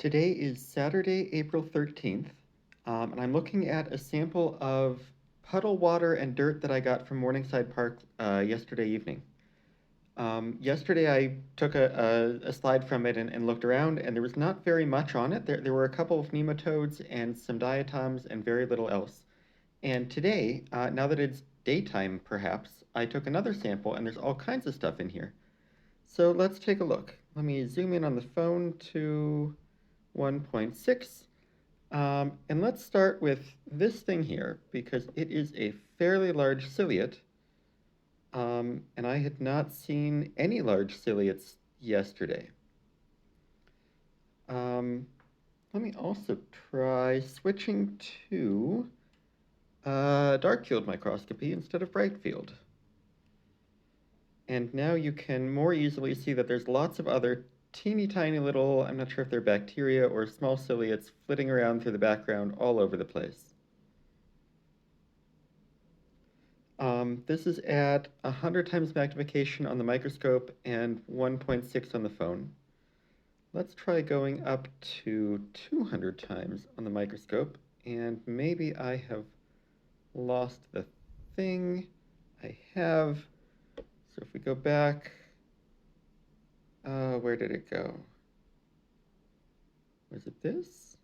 Today is Saturday, April 13th, and I'm looking at a sample of puddle water and dirt that I got from Morningside Park yesterday evening. Yesterday I took a slide from it and looked around, and there was not very much on it. There were a couple of nematodes and some diatoms and very little else. And today, now that it's daytime perhaps, I took another sample and there's all kinds of stuff in here. So let's take a look. Let me zoom in on the phone to 1.6. And let's start with this thing here because it is a fairly large ciliate. And I had not seen any large ciliates yesterday. Let me also try switching to dark field microscopy instead of bright field. And now you can more easily see that there's lots of other teeny tiny little, I'm not sure if they're bacteria or small ciliates, flitting around through the background all over the place. This is at 100 times magnification on the microscope and 1.6 on the phone. Let's try going up to 200 times on the microscope, and maybe I have lost the thing. I have. So if we go back, where did it go? Was it this?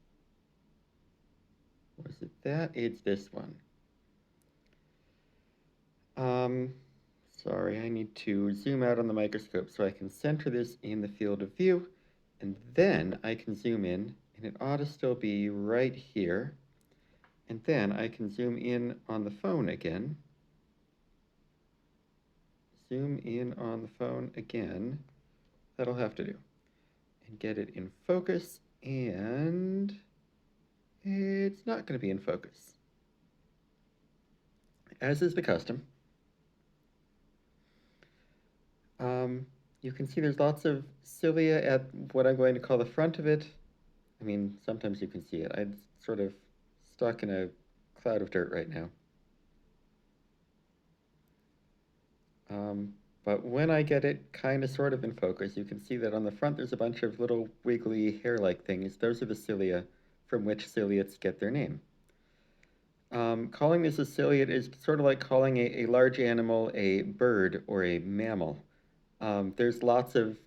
Was it that? It's this one. Sorry, I need to zoom out on the microscope so I can center this in the field of view, and then I can zoom in, and it ought to still be right here. And then I can zoom in on the phone again. Zoom in on the phone again. That'll have to do. And get it in focus, and it's not going to be in focus, as is the custom. You can see there's lots of cilia at what I'm going to call the front of it. I mean, sometimes you can see it. I'm sort of stuck in a cloud of dirt right now. But when I get it kind of sort of in focus, you can see that on the front there's a bunch of little wiggly hair-like things. Those are the cilia from which ciliates get their name. Calling this a ciliate is sort of like calling a large animal a bird or a mammal. There's lots of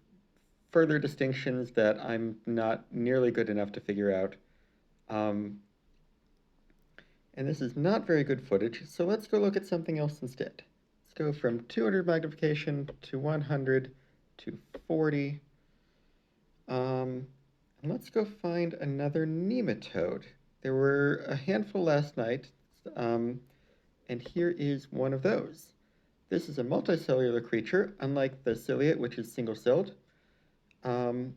further distinctions that I'm not nearly good enough to figure out. And this is not very good footage, so let's go look at something else instead. Let's go from 200 magnification to 100 to 40. And let's go find another nematode. There were a handful last night, and here is one of those. This is a multicellular creature, unlike the ciliate, which is single-celled. I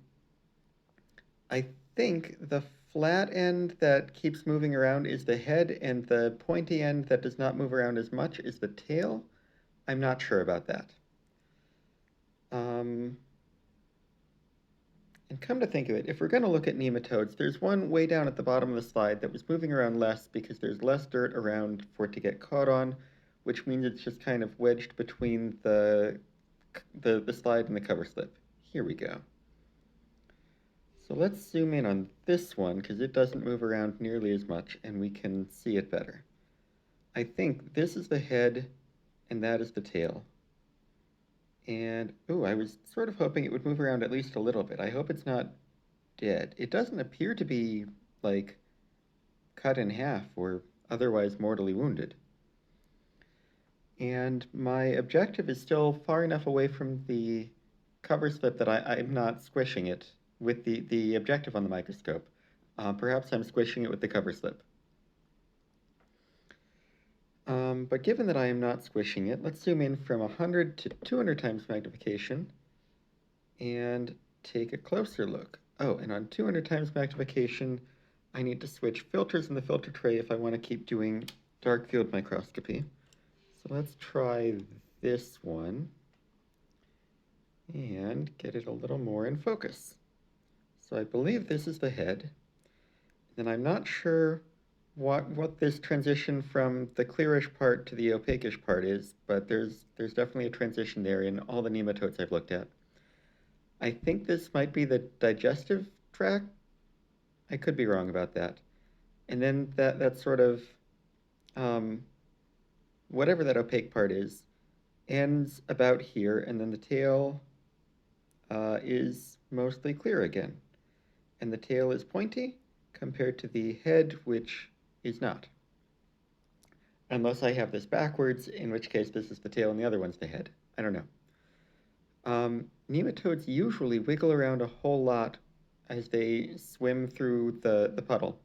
think the flat end that keeps moving around is the head, and the pointy end that does not move around as much is the tail. I'm not sure about that. And come to think of it, if we're going to look at nematodes, there's one way down at the bottom of the slide that was moving around less because there's less dirt around for it to get caught on, which means it's just kind of wedged between the slide and the cover slip. Here we go. So let's zoom in on this one because it doesn't move around nearly as much and we can see it better. I think this is the head and that is the tail. And, oh, I was sort of hoping it would move around at least a little bit. I hope it's not dead. It doesn't appear to be, like, cut in half or otherwise mortally wounded. And my objective is still far enough away from the cover slip that I'm not squishing it with the objective on the microscope. Perhaps I'm squishing it with the cover slip. But given that I am not squishing it, let's zoom in from 100 to 200 times magnification and take a closer look. Oh, and on 200 times magnification, I need to switch filters in the filter tray if I want to keep doing dark field microscopy. So let's try this one and get it a little more in focus. So I believe this is the head, and I'm not sure what this transition from the clearish part to the opaquish part is, but there's definitely a transition there in all the nematodes I've looked at. I think this might be the digestive tract I could be wrong about that. And then that sort of, um, whatever that opaque part is, ends about here, and then the tail is mostly clear again. And the tail is pointy compared to the head, which is not. Unless I have this backwards, in which case this is the tail and the other one's the head. I don't know. Nematodes usually wiggle around a whole lot as they swim through the puddle.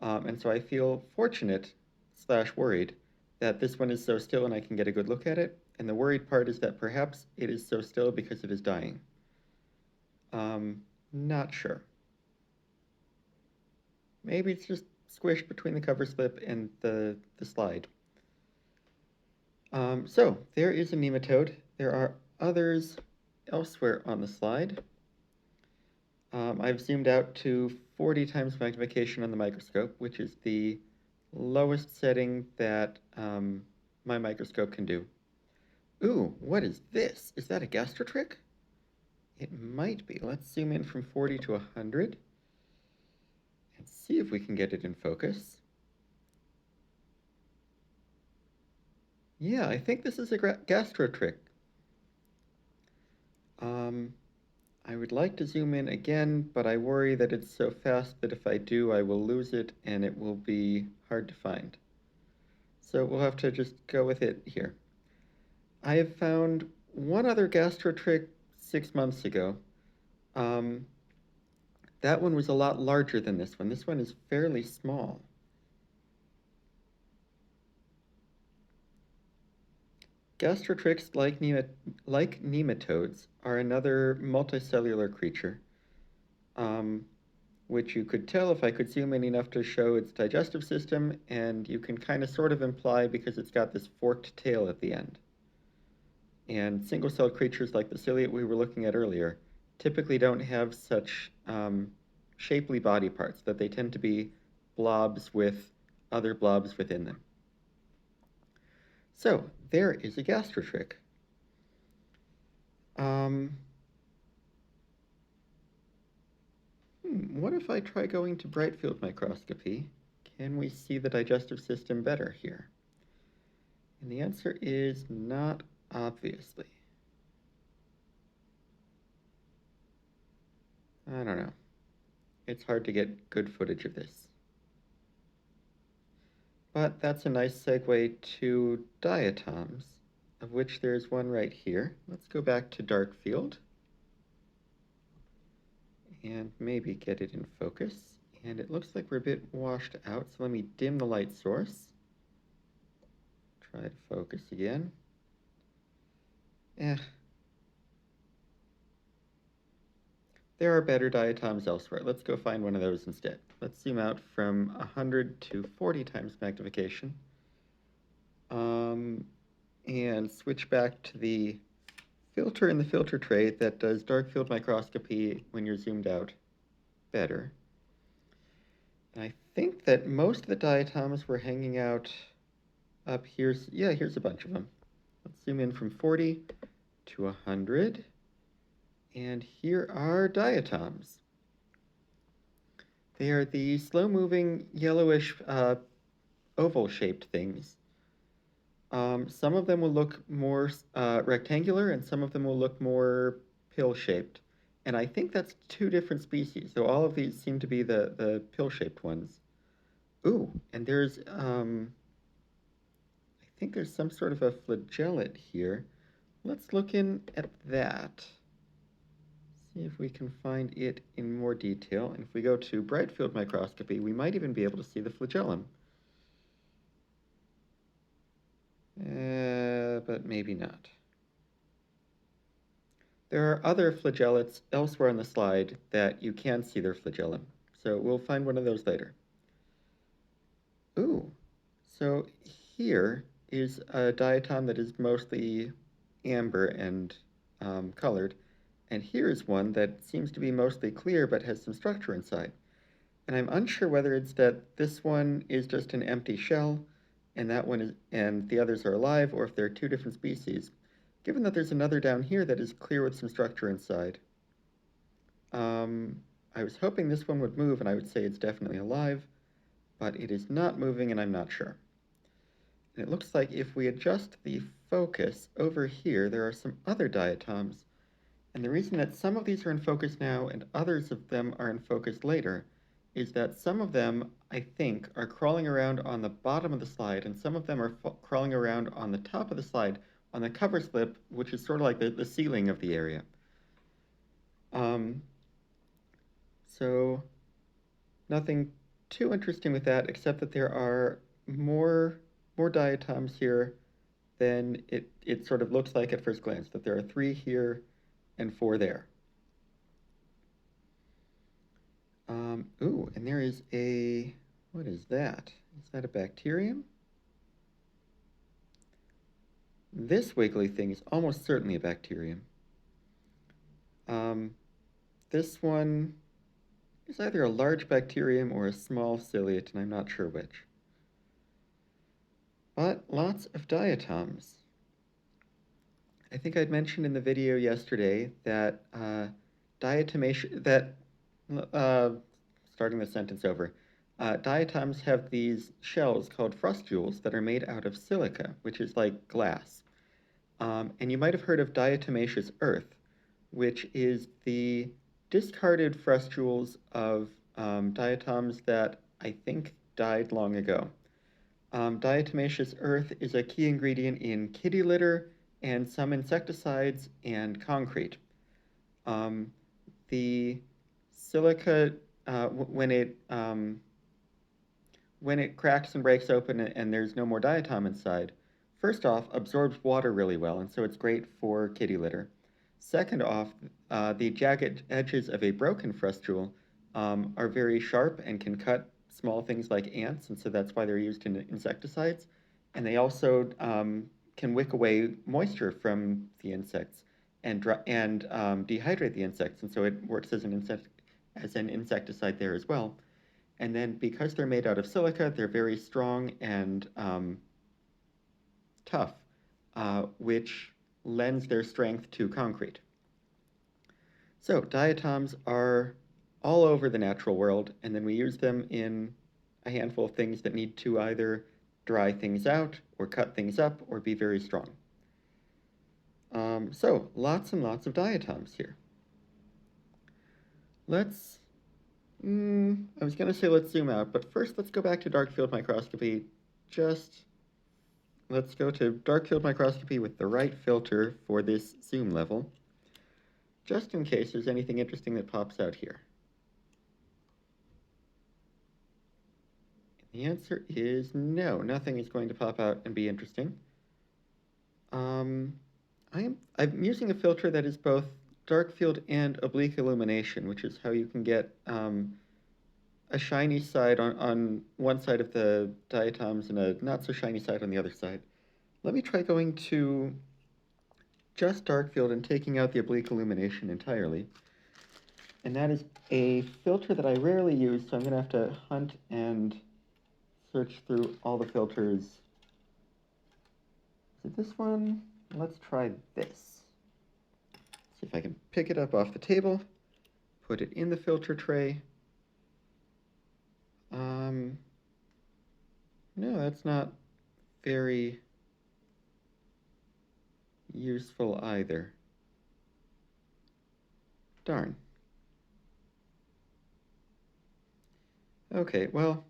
And so I feel fortunate slash worried that this one is so still and I can get a good look at it. And the worried part is that perhaps it is so still because it is dying. Not sure. Maybe it's just squished between the cover slip and the slide. So there is a nematode. There are others elsewhere on the slide. I've zoomed out to 40 times magnification on the microscope, which is the lowest setting that my microscope can do. Ooh, what is this? Is that a gastrotrich? It might be. Let's zoom in from 40 to 100 and see if we can get it in focus. Yeah, I think this is a gastrotrich. I would like to zoom in again, but I worry that it's so fast that if I do, I will lose it and it will be hard to find. So we'll have to just go with it here. I have found one other gastrotrich 6 months ago. That one was a lot larger than this one. This one is fairly small. Gastrotrichs, like nematodes, are another multicellular creature, which you could tell if I could zoom in enough to show its digestive system, and you can kind of sort of imply because it's got this forked tail at the end. And single-celled creatures like the ciliate we were looking at earlier typically don't have such shapely body parts, that they tend to be blobs with other blobs within them. So there is a gastrotrich. What if I try going to bright field microscopy? Can we see the digestive system better here? And the answer is not obviously. I don't know. It's hard to get good footage of this. But that's a nice segue to diatoms, of which there's one right here. Let's go back to dark field and maybe get it in focus. And it looks like we're a bit washed out, so let me dim the light source. Try to focus again. There are better diatoms elsewhere. Let's go find one of those instead. Let's zoom out from 100 to 40 times magnification. And switch back to the filter in the filter tray that does dark field microscopy when you're zoomed out better. And I think that most of the diatoms were hanging out up here. Yeah, here's a bunch of them. Let's zoom in from 40 to 100. And here are diatoms. They are the slow-moving, yellowish, oval-shaped things. Some of them will look more rectangular, and some of them will look more pill-shaped. And I think that's two different species, so all of these seem to be the pill-shaped ones. Ooh, and there's, I think there's some sort of a flagellate here. Let's look in at that. See if we can find it in more detail. And if we go to bright field microscopy, we might even be able to see the flagellum. But maybe not. There are other flagellates elsewhere on the slide that you can see their flagellum. So we'll find one of those later. Ooh, so here is a diatom that is mostly amber and colored. And here is one that seems to be mostly clear but has some structure inside. And I'm unsure whether it's that this one is just an empty shell and that one is, and the others are alive, or if they're two different species. Given that there's another down here that is clear with some structure inside, I I was hoping this one would move and I would say it's definitely alive, but it is not moving and I'm not sure. And it looks like if we adjust the focus over here, there are some other diatoms. And the reason that some of these are in focus now and others of them are in focus later is that some of them, I think, are crawling around on the bottom of the slide, and some of them are crawling around on the top of the slide on the cover slip, which is sort of like the ceiling of the area. So nothing too interesting with that, except that there are more diatoms here than it sort of looks like at first glance, that there are 3 here and 4 there. Ooh, and there is what is that? Is that a bacterium? This wiggly thing is almost certainly a bacterium. This one is either a large bacterium or a small ciliate, and I'm not sure which. But lots of diatoms. I think I'd mentioned in the video yesterday that starting the sentence over, diatoms have these shells called frustules that are made out of silica, which is like glass. And you might have heard of diatomaceous earth, which is the discarded frustules of diatoms that I think died long ago. Diatomaceous earth is a key ingredient in kitty litter and some insecticides and concrete. The silica, when it cracks and breaks open and there's no more diatom inside, first off, absorbs water really well, and so it's great for kitty litter. Second off, the jagged edges of a broken frustule are very sharp and can cut small things like ants, and so that's why they're used in insecticides. And they also can wick away moisture from the insects and dehydrate the insects, and so it works as an insecticide there as well. And then because they're made out of silica, they're very strong and tough, which lends their strength to concrete. So diatoms are all over the natural world, and then we use them in a handful of things that need to either dry things out or cut things up or be very strong. So lots and lots of diatoms here. I was going to say let's zoom out, but first let's go back to dark field microscopy. Let's go to dark field microscopy with the right filter for this zoom level, just in case there's anything interesting that pops out here. The answer is no, nothing is going to pop out and be interesting. I'm using a filter that is both dark field and oblique illumination, which is how you can get a shiny side on one side of the diatoms and a not so shiny side on the other side. Let me try going to just dark field and taking out the oblique illumination entirely. And that is a filter that I rarely use, so I'm going to have to hunt and search through all the filters. Is it this one? Let's try this. See if I can pick it up off the table, put it in the filter tray. No, that's not very useful either. Darn. Okay, well,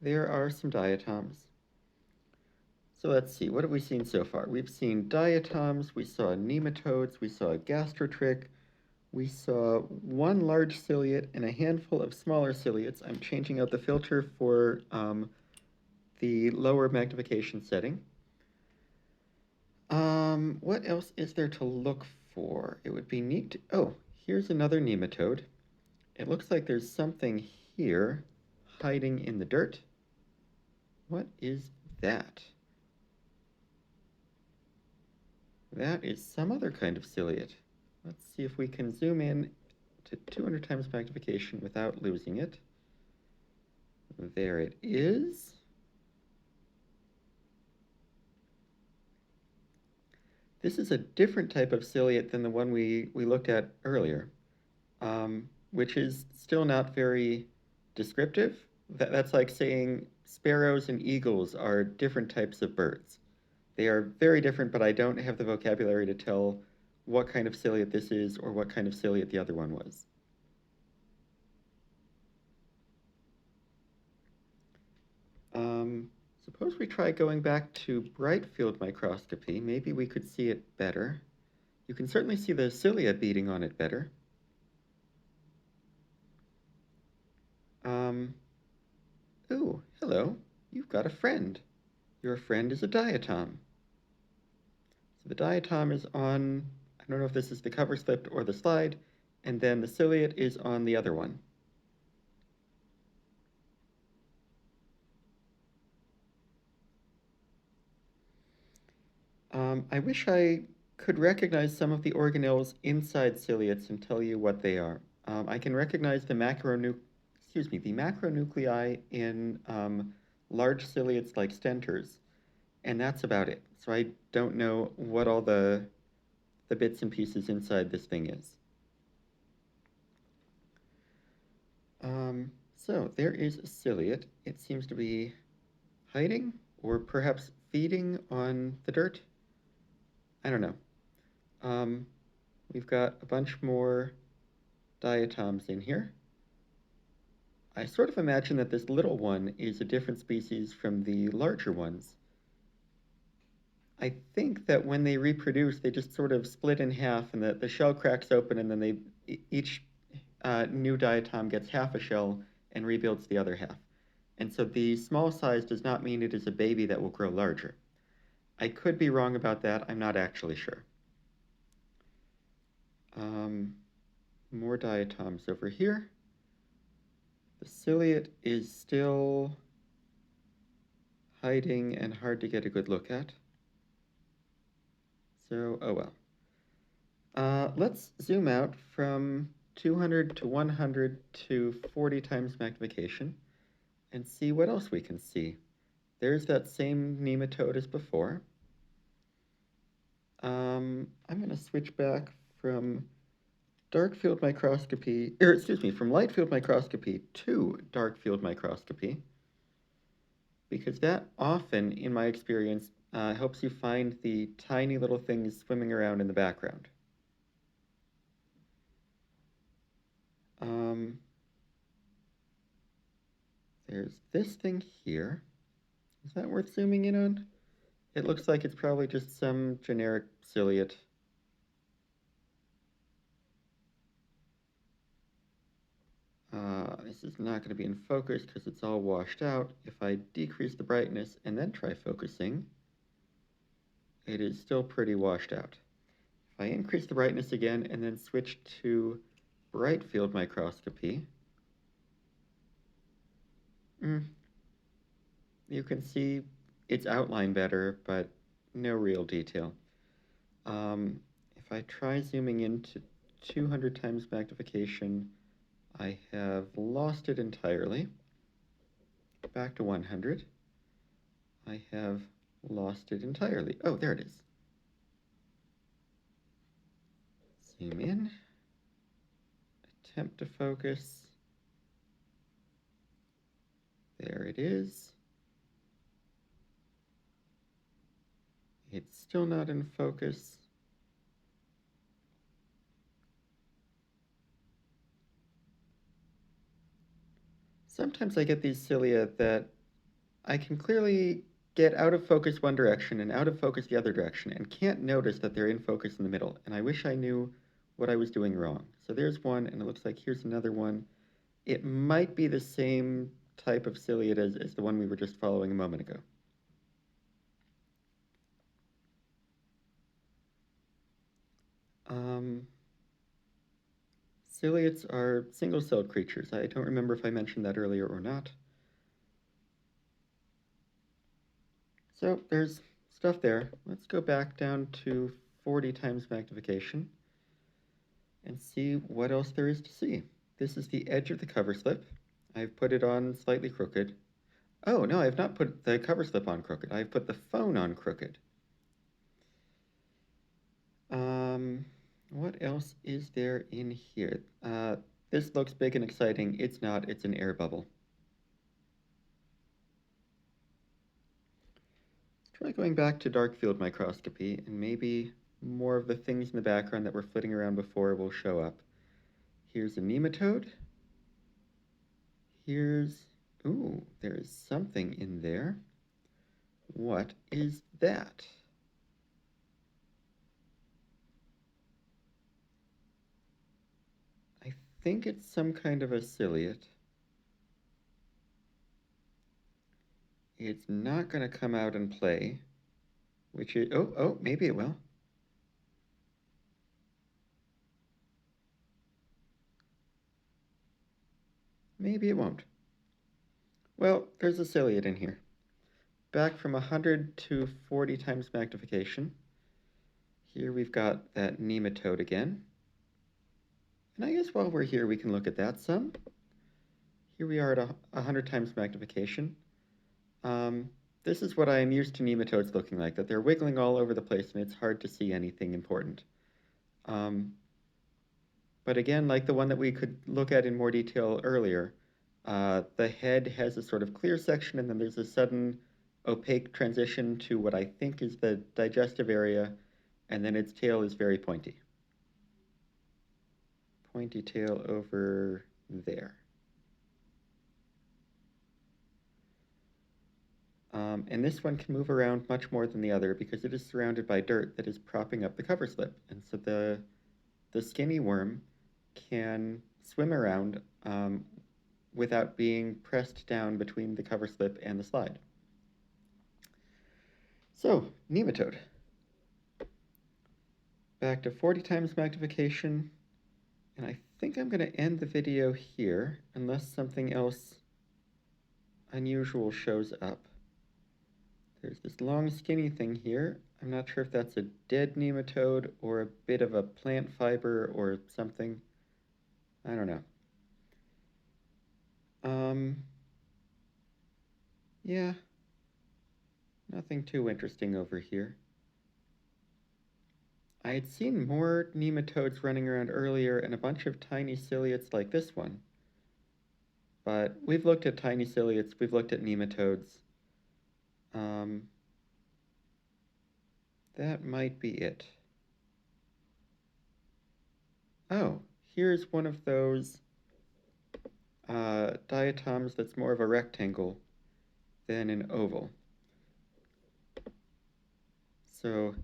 there are some diatoms. So let's see, what have we seen so far? We've seen diatoms, we saw nematodes, we saw gastrotrich, we saw one large ciliate and a handful of smaller ciliates. I'm changing out the filter for the lower magnification setting. What else is there to look for? It would be neat to, oh, here's another nematode. It looks like there's something here hiding in the dirt. What is that? That is some other kind of ciliate. Let's see if we can zoom in to 200 times magnification without losing it. There it is. This is a different type of ciliate than the one we looked at earlier. which is still not very descriptive. That's like saying sparrows and eagles are different types of birds. They are very different, but I don't have the vocabulary to tell what kind of ciliate this is or what kind of ciliate the other one was. Suppose we try going back to bright field microscopy. Maybe we could see it better. You can certainly see the cilia beating on it better. Ooh, hello. You've got a friend. Your friend is a diatom. So the diatom is on, I don't know if this is the cover slip or the slide, and then the ciliate is on the other one. I wish I could recognize some of the organelles inside ciliates and tell you what they are. I can recognize the macronuclei in large ciliates like stentors, and that's about it. So I don't know what all the bits and pieces inside this thing is. So there is a ciliate. It seems to be hiding or perhaps feeding on the dirt. I don't know. We've got a bunch more diatoms in here. I sort of imagine that this little one is a different species from the larger ones. I think that when they reproduce, they just sort of split in half and the shell cracks open and then each new diatom gets half a shell and rebuilds the other half. And so the small size does not mean it is a baby that will grow larger. I could be wrong about that. I'm not actually sure. More diatoms over here. The ciliate is still hiding and hard to get a good look at. So, oh well. Let's zoom out from 200 to 100 to 40 times magnification and see what else we can see. There's that same nematode as before. I'm going to switch back from dark field microscopy, from light field microscopy to dark field microscopy, because that often, in my experience, helps you find the tiny little things swimming around in the background. There's this thing here. Is that worth zooming in on? It looks like it's probably just some generic ciliate. This is not going to be in focus because it's all washed out. If I decrease the brightness and then try focusing, it is still pretty washed out. If I increase the brightness again and then switch to bright field microscopy, you can see its outline better, but no real detail. If I try zooming into 200 times magnification, I have lost it entirely. Back to 100. I have lost it entirely. Oh, there it is. Zoom in. Attempt to focus. There it is. It's still not in focus. Sometimes I get these cilia that I can clearly get out of focus one direction and out of focus the other direction and can't notice that they're in focus in the middle. And I wish I knew what I was doing wrong. So there's one, and it looks like here's another one. It might be the same type of ciliate as the one we were just following a moment ago. Ciliates are single-celled creatures. I don't remember if I mentioned that earlier or not. So there's stuff there. Let's go back down to 40 times magnification and see what else there is to see. This is the edge of the cover slip. I've put it on slightly crooked. Oh, no, I've not put the cover slip on crooked. I've put the phone on crooked. What else is there in here? this looks big and exciting. It's not, it's an air bubble. Let's try going back to dark field microscopy, and maybe more of the things in the background that were flitting around before will show up. Here's a nematode. Here's, ooh, there is something in there. What is that? I think it's some kind of a ciliate. It's not going to come out and play, which is, oh, maybe it will. Maybe it won't. Well, there's a ciliate in here. Back from 100 to 40 times magnification. Here we've got that nematode again. And I guess while we're here, we can look at that some. Here we are at 100 times magnification. This is what I am used to nematodes looking like, that they're wiggling all over the place and it's hard to see anything important. But again, like the one that we could look at in more detail earlier, the head has a sort of clear section and then there's a sudden opaque transition to what I think is the digestive area, and then its tail is very pointy. Pointy tail over there. And this one can move around much more than the other because it is surrounded by dirt that is propping up the cover slip. And so the skinny worm can swim around without being pressed down between the cover slip and the slide. So, nematode. Back to 40 times magnification. And I think I'm going to end the video here unless something else unusual shows up. There's this long skinny thing here. I'm not sure if that's a dead nematode or a bit of a plant fiber or something. I don't know. Yeah, nothing too interesting over here. I had seen more nematodes running around earlier and a bunch of tiny ciliates like this one. But we've looked at tiny ciliates, we've looked at nematodes. That might be it. Oh, here's one of those diatoms that's more of a rectangle than an oval. So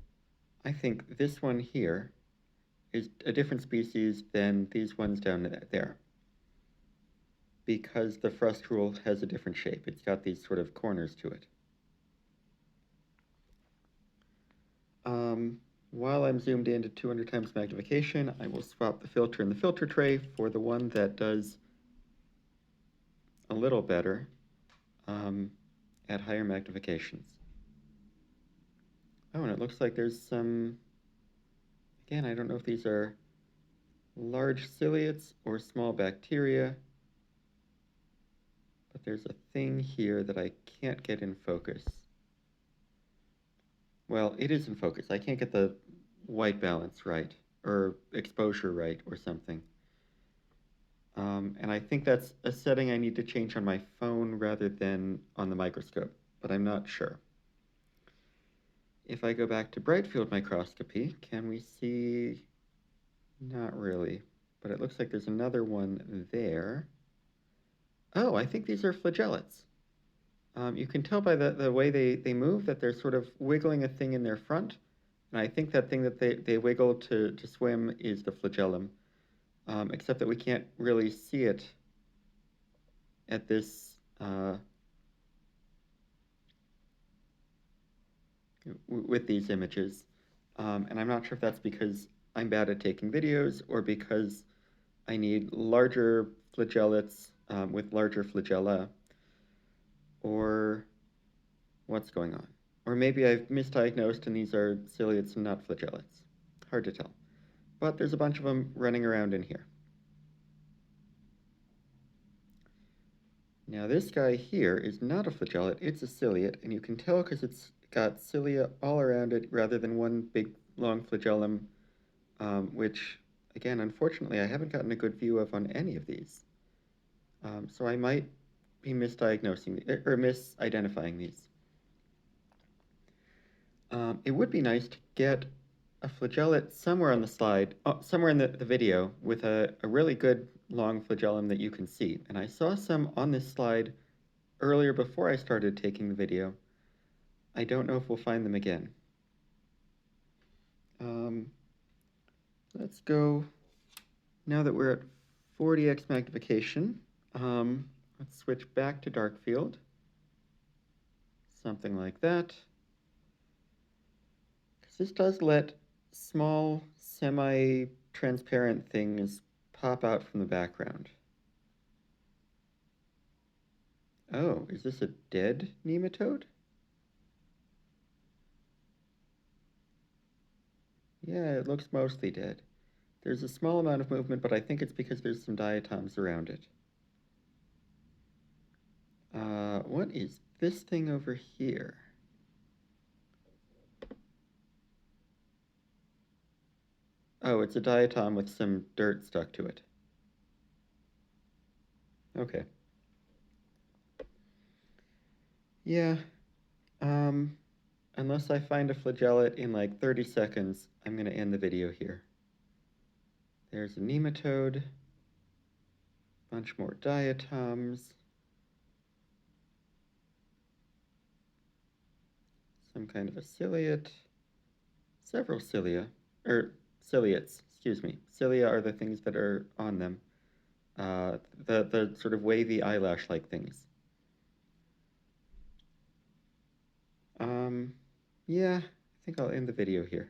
I think this one here is a different species than these ones down there, because the frustule has a different shape. It's got these sort of corners to it. While I'm zoomed in to 200 times magnification, I will swap the filter in the filter tray for the one that does a little better at higher magnifications. Oh, and it looks like there's some, again, I don't know if these are large ciliates or small bacteria, but there's a thing here that I can't get in focus. Well, it is in focus. I can't get the white balance right, or exposure right, or something. And I think that's a setting I need to change on my phone rather than on the microscope, but I'm not sure. If I go back to bright field microscopy, can we see? Not really, but it looks like there's another one there. Oh, I think these are flagellates. You can tell by the way they move that they're sort of wiggling a thing in their front. And I think that thing that they wiggle to swim is the flagellum, except that we can't really see it at this with these images. And I'm not sure if that's because I'm bad at taking videos or because I need larger flagellates with larger flagella, or what's going on. Or maybe I've misdiagnosed and these are ciliates and not flagellates. Hard to tell. But there's a bunch of them running around in here. Now this guy here is not a flagellate, it's a ciliate, and you can tell because it's got cilia all around it rather than one big long flagellum, which again, unfortunately, I haven't gotten a good view of on any of these. So I might be misdiagnosing or misidentifying these. It would be nice to get a flagellate somewhere on the slide, somewhere in the video with a really good long flagellum that you can see. And I saw some on this slide earlier before I started taking the video. I don't know if we'll find them again. Let's go, now that we're at 40x magnification, let's switch back to dark field. Something like that. Because this does let small, semi-transparent things pop out from the background. Oh, is this a dead nematode? Yeah, it looks mostly dead. There's a small amount of movement, but I think it's because there's some diatoms around it. What is this thing over here? Oh, it's a diatom with some dirt stuck to it. Okay. Yeah, unless I find a flagellate in like 30 seconds, I'm going to end the video here. There's a nematode, bunch more diatoms, some kind of a ciliate, several cilia, or ciliates, excuse me. Cilia are the things that are on them, the sort of wavy eyelash-like things. Yeah, I think I'll end the video here.